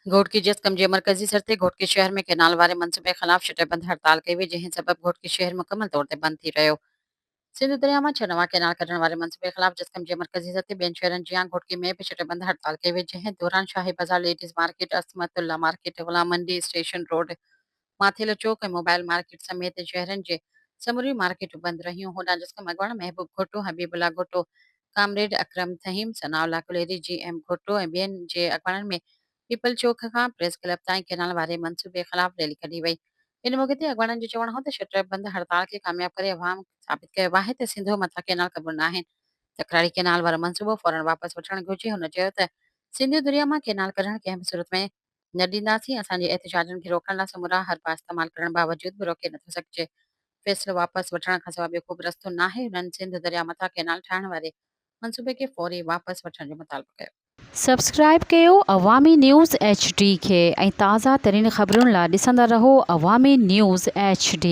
घोटकी जिस्कम जे मरकज़ी सर ते घोटकी शहर में केनाल वारे मंसूबे ख़िलाफ़ शटरबंद हड़ताल कई वई, जंहिं सबब घोटकी शहर मुकमल तौर ते बंद थी रहियो। सिंध दरिया मां 6 नवां केनाल कढण वारे मंसूबे ख़िलाफ़ जिस्कम जे मरकज़ी सर ते ॿियनि शहरनि जियां घोटकी में बि शटरबंद हड़ताल कई वई, जंहिं दौरान शाही बाज़ार, लेडीज़ मार्केट, असमतुल्ला मार्केट, ग़ुलाम मंडी, स्टेशन रोड, माथेलो चौक ऐं मोबाइल मार्केट समेत शहरनि जे समूरियूं मार्केटूं बंदि रहियूं। होॾां जिस्कम अॻवान महबूब घोटो, हबीबुल्ला घोटो, कामरेड अकरम थहीम, सनाउल्ला कुलेरी, GM घोटो ऐं ॿियनि जे अॻवाननि में पीपल चौक खां प्रेस क्लब ताईं केनाल वारे मंसूबे ख़िलाफ़ रैली कढी वई। इन मौक़े ते अॻवाननि जो चवणु हो त शटरबंद हड़ताल खे कामयाब करे अवाम साबित कयो आहे त सिंधु मथां केनाल क़बूल न आहिनि। तकरारी केनाल वारो मंसूबो फौरन वापसि वठणु घुर्जे। हुन चयो त सिंधु दरिया मां केनाल कढणु कंहिं बि सूरत में न ॾींदासीं। असांजे एहतिजाजनि खे रोकण लाइ समूरा हरबा इस्तेमालु करण बावजूदि बि रोके नथो सघिजे। फ़ैसिलो वापसि वठण खां सवाइ ॿियो को बि रस्तो नाहे। हुननि सिंध दरिया मथां केनाल ठाहिण वारे मंसूबे खे फौरी वापसि वठण जो मुतालबो कयो। सब्सक्राइब कयो अवामी न्यूज़ HD खे ऐं ताज़ा तरीन ख़बरुनि लाइ ॾिसंदा रहो अवामी न्यूज़ HD।